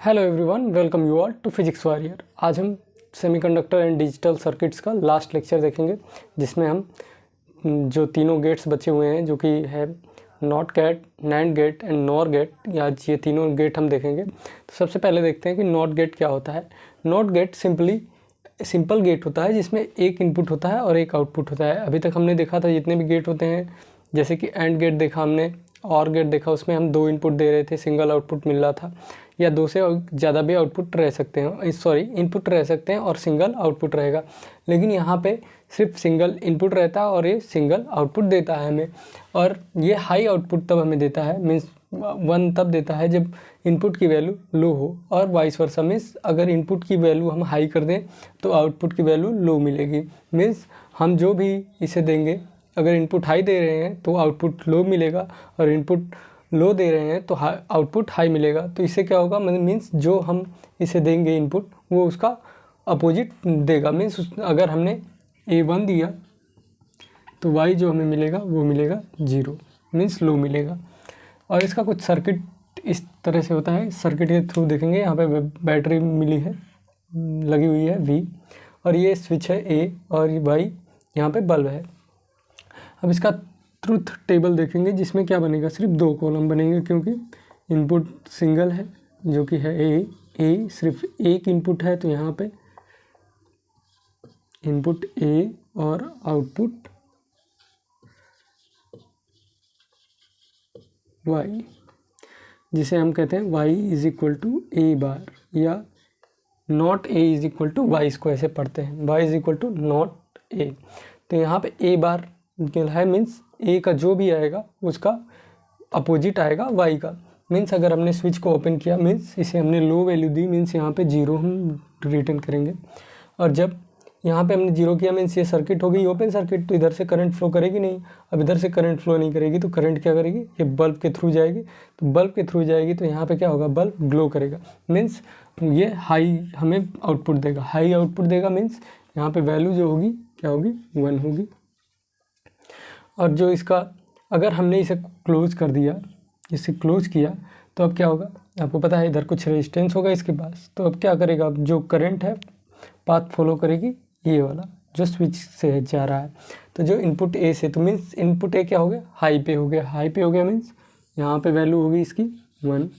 Hello everyone, welcome you all to physics warrior. आज हम semiconductor and digital circuits का last lecture देखेंगे, जिसमें हम जो तीनों गेट्स बचे हुए हैं, जो कि है not gate, nand gate and nor gate, या ये तीनों गेट हम देखेंगे। तो सबसे पहले देखते हैं कि नॉट गेट क्या होता है। नॉट गेट सिंपल गेट होता है जिसमें एक इनपुट होता है और एक आउटपुट होता है। अभी तक हमने देखा था जितने भी गेट होते हैं, जैसे कि एंड गेट देखा हमने, और गेट देखा, उसमें हम दो इनपुट दे रहे थे, सिंगल आउटपुट मिल रहा था, या दो से ज़्यादा भी आउटपुट रह सकते हैं, इनपुट रह सकते हैं और सिंगल आउटपुट रहेगा। लेकिन यहाँ पे सिर्फ सिंगल इनपुट रहता है और ये सिंगल आउटपुट देता है हमें। और ये हाई आउटपुट तब हमें देता है, मीन्स 1 तब देता है जब इनपुट की वैल्यू लो हो, और वाइस वर्सा, मीन्स अगर इनपुट की वैल्यू हम हाई कर दें तो आउटपुट की वैल्यू लो मिलेगी। मीन्स हम जो भी इसे देंगे, अगर इनपुट हाई दे रहे हैं तो आउटपुट लो मिलेगा, और इनपुट लो दे रहे हैं तो आउटपुट हाई मिलेगा। तो इससे क्या होगा, मीन्स जो हम इसे देंगे इनपुट, वो उसका अपोजिट देगा। मीन्स अगर हमने A1 दिया तो Y जो हमें मिलेगा वो मिलेगा 0, मीन्स लो मिलेगा। और इसका कुछ सर्किट इस तरह से होता है, सर्किट के थ्रू देखेंगे। यहाँ पे बैटरी मिली है, लगी हुई है V, और ये स्विच है A, और Y यहाँ पे बल्ब है। अब इसका ट्रुथ टेबल देखेंगे, जिसमें क्या बनेगा, सिर्फ 2 कॉलम बनेंगे, क्योंकि इनपुट सिंगल है जो कि है ए, सिर्फ एक इनपुट है, तो यहाँ पे इनपुट ए और आउटपुट वाई, जिसे हम कहते हैं y is equal to A bar, या not A is equal to Y, इसको ऐसे पढ़ते हैं, y is equal to not A. तो यहाँ पे ए बार है, मीन्स ए का जो भी आएगा उसका अपोजिट आएगा y का। मीन्स अगर हमने स्विच को ओपन किया, मीन्स इसे हमने लो वैल्यू दी, मीन्स यहाँ पे 0 हम रिटर्न करेंगे। और जब यहाँ पे हमने 0 किया, मीन्स ये सर्किट हो गई ओपन सर्किट, तो इधर से करंट फ्लो करेगी नहीं। अब इधर से करंट फ्लो नहीं करेगी तो करंट क्या करेगी, ये बल्ब के थ्रू जाएगी। तो बल्ब के थ्रू जाएगी तो यहाँ पे क्या होगा, बल्ब ग्लो करेगा, मीन्स ये हाई हमें आउटपुट देगा, हाई आउटपुट देगा। मीन्स यहाँ पे वैल्यू जो होगी क्या होगी, 1 होगी। और जो इसका, अगर हमने इसे क्लोज कर दिया, इसे क्लोज किया, तो अब क्या होगा, आपको पता है इधर कुछ रेजिस्टेंस होगा इसके पास। तो अब क्या करेगा, अब जो करंट है पाथ फॉलो करेगी ये वाला जो स्विच से जा रहा है। तो जो इनपुट ए से, तो मीन्स इनपुट ए क्या हो गया, हाई पे हो गया, हाई पे हो गया, मीन्स यहाँ पे वैल्यू होगी इसकी 1।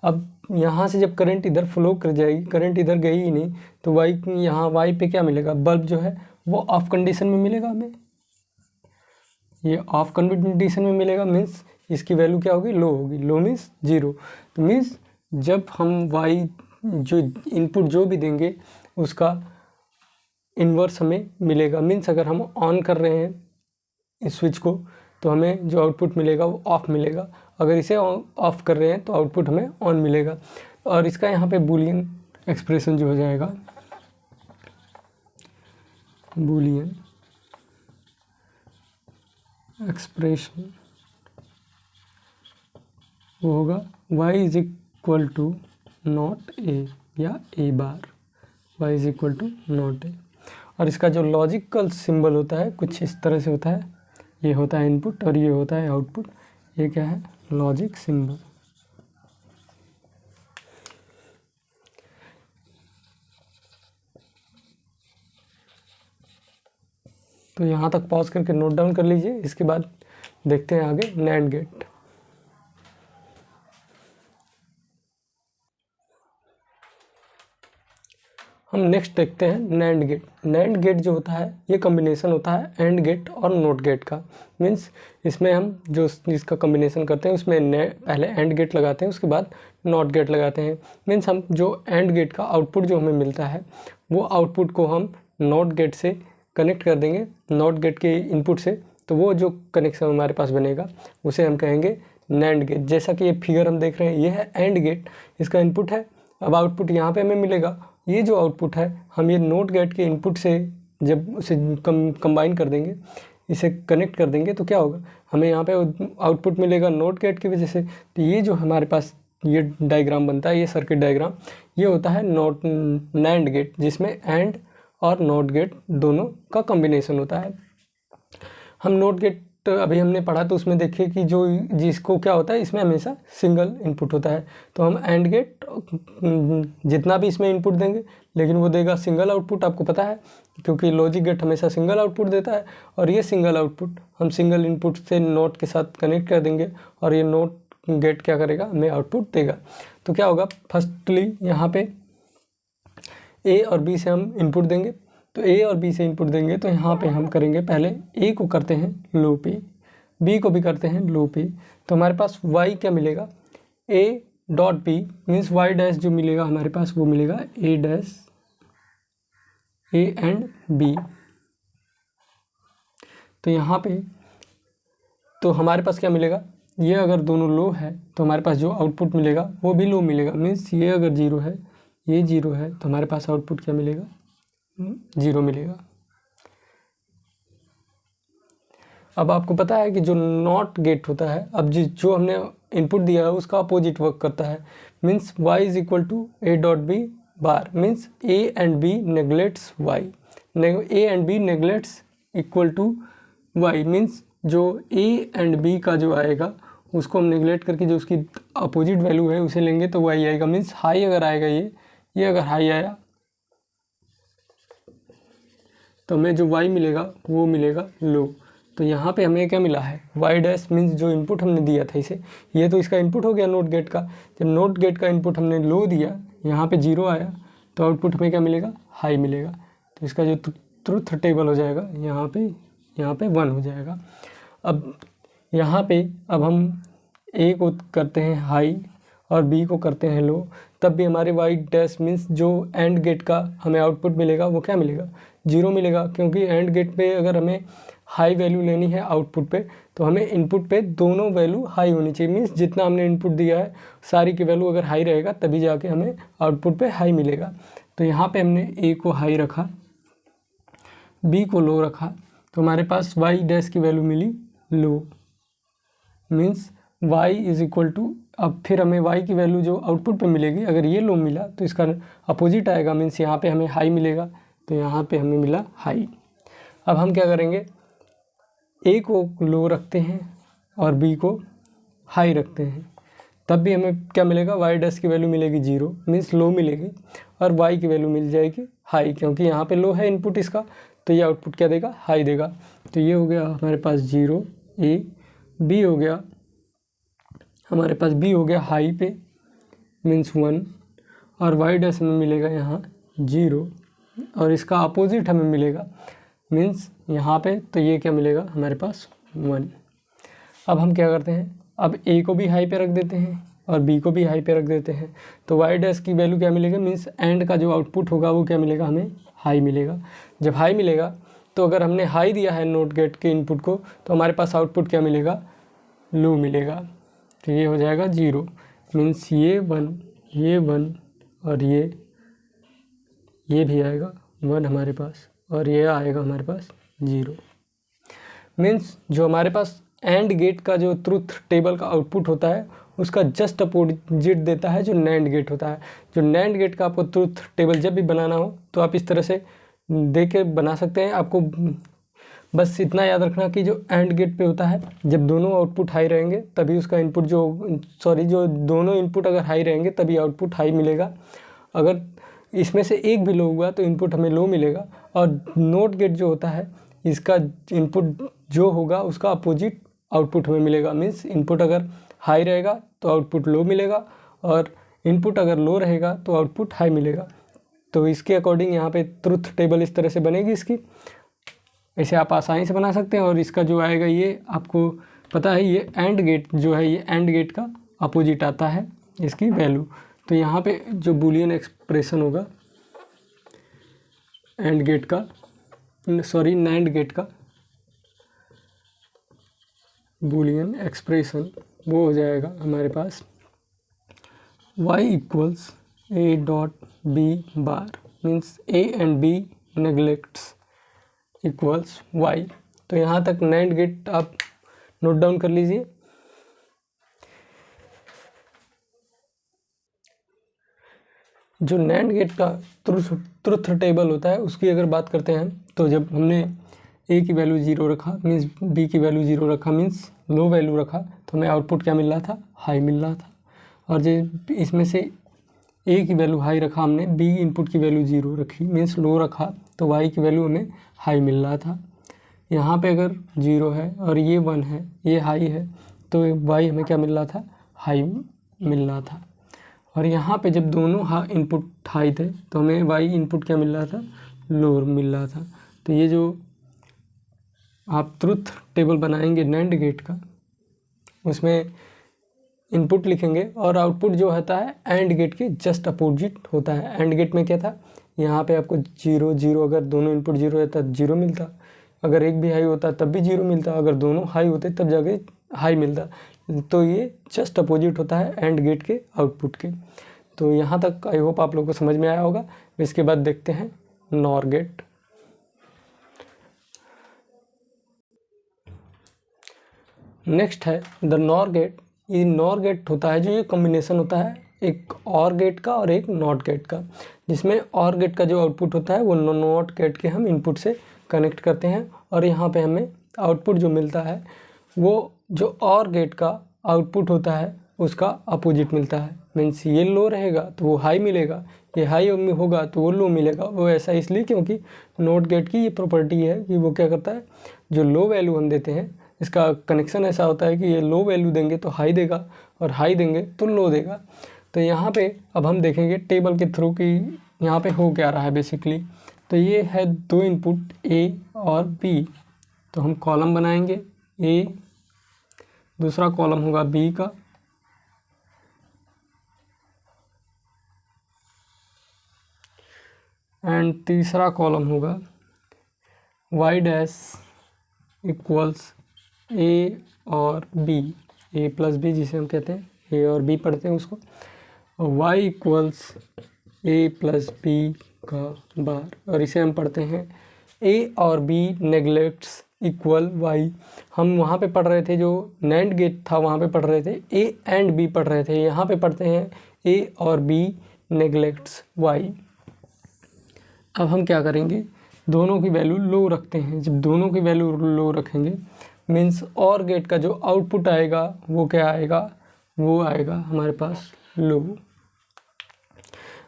अब यहाँ से जब करंट इधर फ्लो कर जाएगी, करंट इधर गई ही नहीं, तो वाई, यहाँ वाई पे क्या मिलेगा, बल्ब जो है वो ऑफ कंडीशन में मिलेगा हमें, ये ऑफ कंडीशन में मिलेगा। मीन्स इसकी वैल्यू क्या होगी, लो होगी, लो मीन्स 0। तो मीन्स जब हम y जो इनपुट जो भी देंगे उसका इन्वर्स हमें मिलेगा। मीन्स अगर हम ऑन कर रहे हैं इस स्विच को, तो हमें जो आउटपुट मिलेगा वो ऑफ मिलेगा, अगर इसे ऑफ कर रहे हैं तो आउटपुट हमें ऑन मिलेगा। और इसका यहाँ पे बूलियन एक्सप्रेशन जो हो जाएगा, बूलियन एक्सप्रेशन वो होगा y is equal to not A, या A bar, y is equal to not A. और इसका जो लॉजिकल सिंबल होता है कुछ इस तरह से होता है, ये होता है इनपुट और ये होता है आउटपुट। ये क्या है, लॉजिक सिंबल। तो यहाँ तक पॉज करके नोट डाउन कर लीजिए, इसके बाद देखते हैं आगे नैंड गेट। हम नेक्स्ट देखते हैं नैंड गेट। नैंड गेट जो होता है ये कॉम्बिनेशन होता है एंड गेट और नॉट गेट का। मीन्स इसमें हम जो इसका कॉम्बिनेशन करते हैं उसमें पहले एंड गेट लगाते हैं, उसके बाद नॉट गेट लगाते हैं। मीन्स हम जो एंड गेट का आउटपुट जो हमें मिलता है वो आउटपुट को हम नॉट गेट से कनेक्ट कर देंगे, नॉट गेट के इनपुट से। तो वो जो कनेक्शन हमारे पास बनेगा उसे हम कहेंगे नैंड गेट। जैसा कि ये फिगर हम देख रहे हैं, ये है एंड गेट, इसका इनपुट है। अब आउटपुट यहाँ पे हमें मिलेगा, ये जो आउटपुट है हम ये नॉट गेट के इनपुट से जब उसे कंबाइन कर देंगे, इसे कनेक्ट कर देंगे, तो क्या होगा, हमें यहाँ पे आउटपुट मिलेगा नॉट गेट की वजह से। तो ये जो हमारे पास ये डायग्राम बनता है, ये सर्किट डायग्राम, ये होता है नैंड गेट, जिसमें एंड और नॉट गेट दोनों का कॉम्बिनेशन होता है। हम नॉट गेट अभी हमने पढ़ा तो उसमें देखिए कि जो जिसको क्या होता है, इसमें हमेशा सिंगल इनपुट होता है। तो हम एंड गेट जितना भी इसमें इनपुट देंगे लेकिन वो देगा सिंगल आउटपुट, आपको पता है, क्योंकि लॉजिक गेट हमेशा सिंगल आउटपुट देता है। और ये सिंगल आउटपुट हम सिंगल इनपुट से नोट के साथ कनेक्ट कर देंगे और ये नोट गेट क्या करेगा, हमें आउटपुट देगा। तो क्या होगा, फर्स्टली यहाँ पे ए और बी से हम इनपुट देंगे। तो ए और बी से इनपुट देंगे तो यहाँ पे हम करेंगे, पहले ए को करते हैं लो पे, बी को भी करते हैं लो पे। तो हमारे पास वाई क्या मिलेगा, A dot B means Y dash जो मिलेगा हमारे पास वो मिलेगा A dash A and B. तो यहाँ पे तो हमारे पास क्या मिलेगा, ये अगर दोनों लो है तो हमारे पास जो आउटपुट मिलेगा वो भी लो मिलेगा। मीन्स ये अगर जीरो है, ये जीरो है, तो हमारे पास आउटपुट क्या मिलेगा, जीरो मिलेगा। अब आपको पता है कि जो नॉट गेट होता है, अब जो हमने इनपुट दिया है उसका अपोजिट वर्क करता है। Means y is equal to A dot B bar, means A and B neglects Y, A and B neglects equal to Y. Means जो ए एंड बी का जो आएगा उसको हम नेग्लेक्ट करके जो उसकी अपोजिट वैल्यू है उसे लेंगे तो y आएगा। मीन्स हाई अगर आएगा ये अगर हाई आया तो हमें जो y मिलेगा वो मिलेगा लो। तो यहाँ पे हमें क्या मिला है, y डैश मीन्स जो इनपुट हमने दिया था इसे, ये तो इसका इनपुट हो गया नोट गेट का। जब नोट गेट का इनपुट हमने लो दिया, यहाँ पे जीरो आया तो आउटपुट हमें क्या मिलेगा, हाई मिलेगा। तो इसका जो ट्रुथ टेबल हो जाएगा यहाँ पे 1 हो जाएगा। अब यहाँ पे अब हम ए को करते हैं हाई और बी को करते हैं लो, तब भी हमारे वाई डैश मीन्स जो एंड गेट का हमें आउटपुट मिलेगा वो क्या मिलेगा, जीरो मिलेगा। क्योंकि एंड गेट पे अगर हमें हाई वैल्यू लेनी है आउटपुट पे तो हमें इनपुट पे दोनों वैल्यू हाई होनी चाहिए। मीन्स जितना हमने इनपुट दिया है सारी की वैल्यू अगर हाई रहेगा तभी जाके हमें आउटपुट पे हाई मिलेगा। तो यहाँ पे हमने ए को हाई रखा, बी को लो रखा, तो हमारे पास वाई डैश की वैल्यू मिली low. Means y is equal to, अब फिर हमें y की वैल्यू जो आउटपुट पे मिलेगी, अगर ये लो मिला तो इसका अपोजिट आएगा। मीन्स यहाँ पे हमें हाई मिलेगा, तो यहाँ पे हमें मिला हाई। अब हम क्या करेंगे, a को लो रखते हैं और b को हाई रखते हैं, तब भी हमें क्या मिलेगा, y डैश की वैल्यू मिलेगी जीरो, मीन्स लो मिलेगी, और y की वैल्यू मिल जाएगी हाई। क्योंकि यहाँ पे लो है इनपुट इसका, तो ये आउटपुट क्या देगा, हाई देगा। तो ये हो गया हमारे पास जीरो ए, बी हो गया हमारे पास बी हो गया हाई पे मीन्स 1, और वाई डैश हमें मिलेगा यहाँ जीरो, और इसका अपोजिट हमें मिलेगा मीन्स यहाँ पे, तो ये क्या मिलेगा हमारे पास 1। अब हम क्या करते हैं, अब ए को भी हाई पे रख देते हैं और बी को भी हाई पे रख देते हैं। तो वाई डैश की वैल्यू क्या मिलेगा, मीन्स एंड का जो आउटपुट होगा वो क्या मिलेगा, हमें हाई मिलेगा। जब हाई मिलेगा तो अगर हमने हाई दिया है नोट गेट के इनपुट को तो हमारे पास आउटपुट क्या मिलेगा, लो मिलेगा। तो ये हो जाएगा जीरो, मीन्स ये 1 और ये भी आएगा 1 हमारे पास, और ये आएगा हमारे पास जीरो। मीन्स जो हमारे पास एंड गेट का जो ट्रुथ टेबल का आउटपुट होता है उसका जस्ट अपोजिट देता है जो नैंड गेट होता है। जो नैंड गेट का आपको ट्रुथ टेबल जब भी बनाना हो तो आप इस तरह से देख के बना सकते हैं। आपको बस इतना याद रखना कि जो एंड गेट पे होता है, जब दोनों आउटपुट हाई रहेंगे तभी उसका इनपुट जो दोनों इनपुट अगर हाई रहेंगे तभी आउटपुट हाई मिलेगा। अगर इसमें से एक भी लो हुआ तो इनपुट हमें लो मिलेगा। और नोट गेट जो होता है इसका इनपुट जो होगा उसका अपोजिट आउटपुट हमें मिलेगा। मीन्स इनपुट अगर हाई रहेगा तो आउटपुट लो मिलेगा, और इनपुट अगर लो रहेगा तो आउटपुट हाई मिलेगा। तो इसके अकॉर्डिंग यहाँ पे ट्रुथ टेबल इस तरह से बनेगी इसकी, ऐसे आप आसानी से बना सकते हैं। और इसका जो आएगा ये आपको पता है, ये एंड गेट जो है ये एंड गेट का अपोजिट आता है इसकी वैल्यू। तो यहाँ पे जो बूलियन एक्सप्रेशन होगा एंड गेट का, सॉरी नैंड गेट का बूलियन एक्सप्रेशन वो हो जाएगा हमारे पास y equals A dot B bar, means A and B neglects equals y। तो यहाँ तक नैंड गेट आप नोट डाउन कर लीजिए। जो नैंड गेट का ट्रुथ टेबल होता है उसकी अगर बात करते हैं तो जब हमने ए की वैल्यू 0 रखा मीन्स बी की वैल्यू 0 रखा मीन्स लो वैल्यू रखा, तो हमें आउटपुट क्या मिल रहा था, हाई मिल रहा था। और जो इसमें से ए की वैल्यू हाई रखा हमने, बी इनपुट की वैल्यू 0 रखी मीन्स लो रखा, तो वाई की वैल्यू हमें हाई मिल रहा था। यहाँ पे अगर 0 है और ये 1 है, ये हाई है, तो वाई हमें क्या मिल रहा था, हाई मिल रहा था। और यहाँ पे जब दोनों इनपुट हाई थे तो हमें वाई इनपुट क्या मिल रहा था, लो मिल रहा था। तो ये जो आप ट्रुथ टेबल बनाएंगे नैंड गेट का, उसमें इनपुट लिखेंगे और आउटपुट जो होता है एंड गेट के जस्ट अपोजिट होता है। एंड गेट में क्या था, यहाँ पे आपको 0 0, अगर दोनों इनपुट 0 रहता तो 0 मिलता, अगर एक भी हाई होता तब भी 0 मिलता, अगर दोनों हाई होते तब जाके हाई मिलता। तो ये जस्ट अपोजिट होता है एंड गेट के आउटपुट के। तो यहाँ तक आई होप आप लोगों को समझ में आया होगा। इसके बाद देखते हैं नॉर गेट। नेक्स्ट है द नॉर गेट। ये नॉर गेट होता है जो ये कॉम्बिनेशन होता है एक और गेट का और एक नॉट गेट का, जिसमें और गेट का जो आउटपुट होता है वो नॉट गेट के हम इनपुट से कनेक्ट करते हैं, और यहाँ पे हमें आउटपुट जो मिलता है वो जो और गेट का आउटपुट होता है उसका अपोजिट मिलता है। मीन्स ये लो रहेगा तो वो हाई मिलेगा, ये हाई होगा तो वो लो मिलेगा। वो ऐसा इसलिए क्योंकि नॉट गेट की ये प्रॉपर्टी है कि वो क्या करता है, जो लो वैल्यू हम देते हैं इसका कनेक्शन ऐसा होता है कि ये लो वैल्यू देंगे तो हाई देगा और हाई देंगे तो लो देगा। तो यहाँ पे अब हम देखेंगे टेबल के थ्रू कि यहाँ पे हो क्या रहा है बेसिकली। तो ये है दो इनपुट ए और बी, तो हम कॉलम बनाएंगे ए, दूसरा कॉलम होगा बी का, एंड तीसरा कॉलम होगा वाई डैश इक्वल्स ए और बी, ए प्लस बी जिसे हम कहते हैं, ए और बी पढ़ते हैं उसको, और Y equals a plus B का बार, और इसे हम पढ़ते हैं ए और बी नेगलेक्ट्स इक्वल वाई। हम वहाँ पे पढ़ रहे थे जो नैंड गेट था वहाँ पे पढ़ रहे थे ए एंड बी पढ़ रहे थे, यहाँ पे पढ़ते हैं ए और बी नेगलेक्ट्स वाई। अब हम क्या करेंगे, दोनों की वैल्यू लो रखते हैं। जब दोनों की वैल्यू लो रखेंगे मीन्स और गेट का जो आउटपुट आएगा वो क्या आएगा, वो आएगा हमारे पास लो।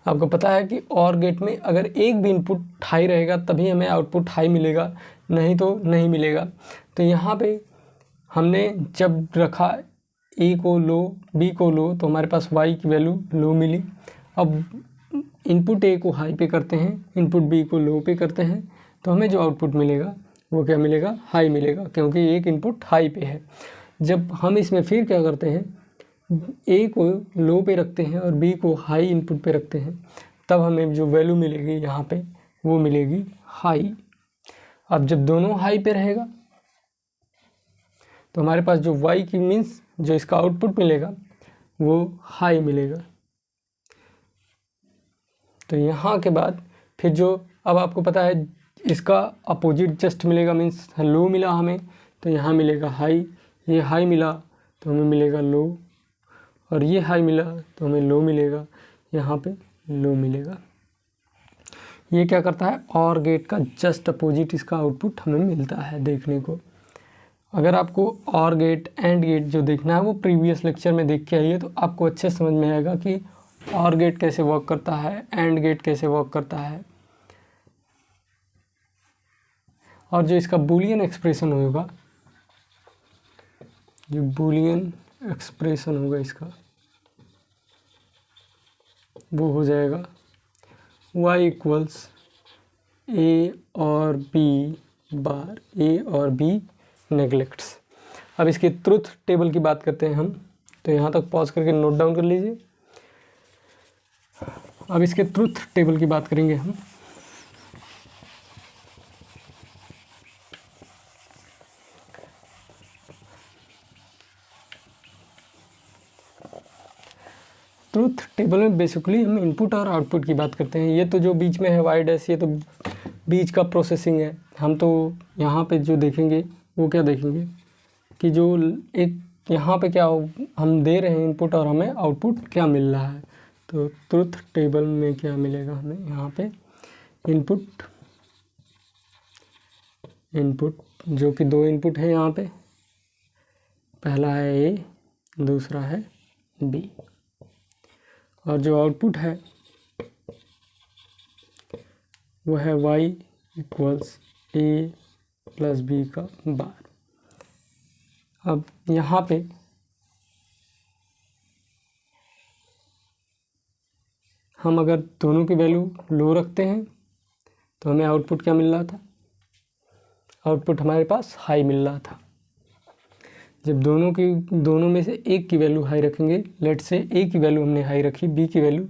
आपको पता है कि और गेट में अगर एक भी इनपुट हाई रहेगा तभी हमें आउटपुट हाई मिलेगा, नहीं तो नहीं मिलेगा। तो यहाँ पे हमने जब रखा ए को लो बी को लो तो हमारे पास वाई की वैल्यू लो मिली। अब इनपुट ए को हाई पे करते हैं, इनपुट बी को लो पे करते हैं, तो हमें जो आउटपुट मिलेगा वो क्या मिलेगा, हाई मिलेगा, क्योंकि एक इनपुट हाई पे है। जब हम इसमें फिर क्या करते हैं, ए को लो पे रखते हैं और बी को हाई इनपुट पे रखते हैं, तब हमें जो वैल्यू मिलेगी यहाँ पे वो मिलेगी हाई। अब जब दोनों हाई पे रहेगा तो हमारे पास जो वाई की मीन्स जो इसका आउटपुट मिलेगा वो हाई मिलेगा। तो यहाँ के बाद फिर जो अब आपको पता है इसका अपोजिट जस्ट मिलेगा, मीन्स लो मिला हमें तो यहाँ मिलेगा हाई, ये हाई मिला तो हमें मिलेगा लो, और ये हाई मिला तो हमें लो मिलेगा, यहाँ पे लो मिलेगा। ये क्या करता है, और गेट का जस्ट अपोजिट इसका आउटपुट हमें मिलता है देखने को। अगर आपको और गेट एंड गेट जो देखना है वो प्रीवियस लेक्चर में देख के आइए तो आपको अच्छे समझ में आएगा कि और गेट कैसे वर्क करता है, एंड गेट कैसे वर्क करता है। और जो इसका बूलियन एक्सप्रेशन होगा, जो बूलियन एक्सप्रेशन होगा इसका वो हो जाएगा y इक्वल्स ए और बी बार, ए और बी नेगलेक्ट्स। अब इसके ट्रुथ टेबल की बात करते हैं हम, तो यहाँ तक पॉज करके नोट डाउन कर लीजिए। अब इसके ट्रुथ टेबल की बात करेंगे हम। ट्रुथ टेबल में बेसिकली हम इनपुट और आउटपुट की बात करते हैं। ये तो जो बीच में है वाई डैश, ये तो बीच का प्रोसेसिंग है। हम तो यहाँ पे जो देखेंगे वो क्या देखेंगे कि जो एक यहाँ पे क्या हम दे रहे हैं इनपुट और हमें आउटपुट क्या मिल रहा है। तो ट्रुथ टेबल में क्या मिलेगा हमें, यहाँ पे इनपुट इनपुट, जो कि दो इनपुट है यहाँ पे, पहला है ए, दूसरा है बी, और जो आउटपुट है वो है y इक्वल्स ए प्लस बी का बार। अब यहाँ पे हम अगर दोनों की वैल्यू लो रखते हैं तो हमें आउटपुट क्या मिल रहा था, आउटपुट हमारे पास हाई मिल रहा था। जब दोनों में से एक की वैल्यू हाई रखेंगे, लेट से ए की वैल्यू हमने हाई रखी, बी की वैल्यू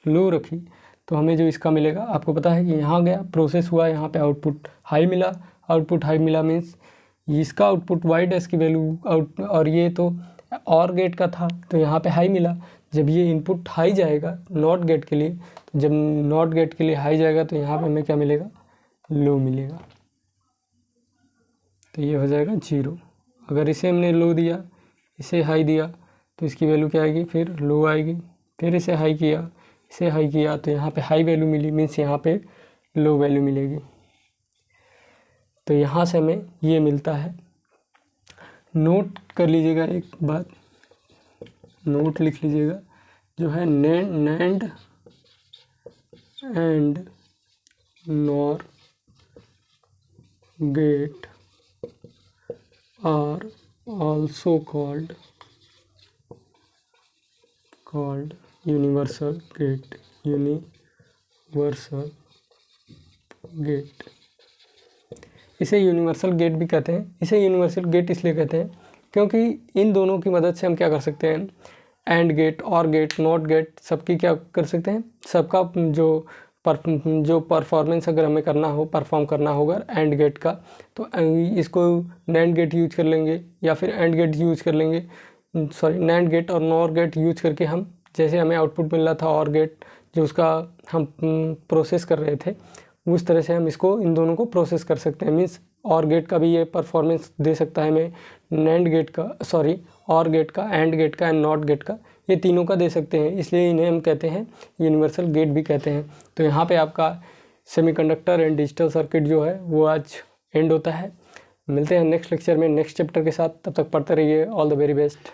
लो रखी, तो हमें जो इसका मिलेगा, आपको पता है कि यहाँ गया प्रोसेस हुआ, यहाँ पे आउटपुट हाई मिला। आउटपुट हाई मिला मीन्स इसका आउटपुट वाई डैश की वैल्यू आउट, और ये तो और गेट का था तो यहाँ पे हाई मिला। जब ये इनपुट हाई जाएगा नॉट गेट के लिए, तो जब नॉट गेट के लिए हाई जाएगा तो यहाँ पे हमें क्या मिलेगा, लो मिलेगा। तो ये हो जाएगा 0। अगर इसे हमने लो दिया, इसे हाई दिया, तो इसकी वैल्यू क्या आएगी, फिर लो आएगी। फिर इसे हाई किया, इसे हाई किया, तो यहाँ पे हाई वैल्यू मिली, मीन्स यहाँ पे लो वैल्यू मिलेगी। तो यहाँ से हमें ये मिलता है। नोट कर लीजिएगा एक बात, नोट लिख लीजिएगा, जो है nand and nor gate are also called universal gate, universal gate। इसे यूनिवर्सल गेट भी कहते हैं। इसे यूनिवर्सल गेट इसलिए कहते हैं क्योंकि इन दोनों की मदद से हम क्या कर सकते हैं, एंड गेट, और गेट, नॉट गेट, सबकी क्या कर सकते हैं, सबका जो परफॉर्मेंस अगर हमें करना हो, परफॉर्म करना होगा एंड गेट का, तो इसको नैंड गेट यूज कर लेंगे या फिर एंड गेट यूज कर लेंगे, सॉरी नैंड गेट और नॉर गेट यूज करके हम, जैसे हमें आउटपुट मिल रहा था और गेट जो उसका हम प्रोसेस कर रहे थे, उस तरह से हम इसको इन दोनों को प्रोसेस कर सकते हैं। मीन्स और गेट का भी ये परफॉर्मेंस दे सकता है हमें, नैंड गेट का, सॉरी और गेट का, एंड गेट का एंड नॉट गेट का, ये तीनों का दे सकते हैं, इसलिए इन्हें हम कहते हैं यूनिवर्सल गेट भी कहते हैं। तो यहाँ पे आपका सेमीकंडक्टर एंड डिजिटल सर्किट जो है वो आज एंड होता है। मिलते हैं नेक्स्ट लेक्चर में नेक्स्ट चैप्टर के साथ, तब तक पढ़ते रहिए। All the very best.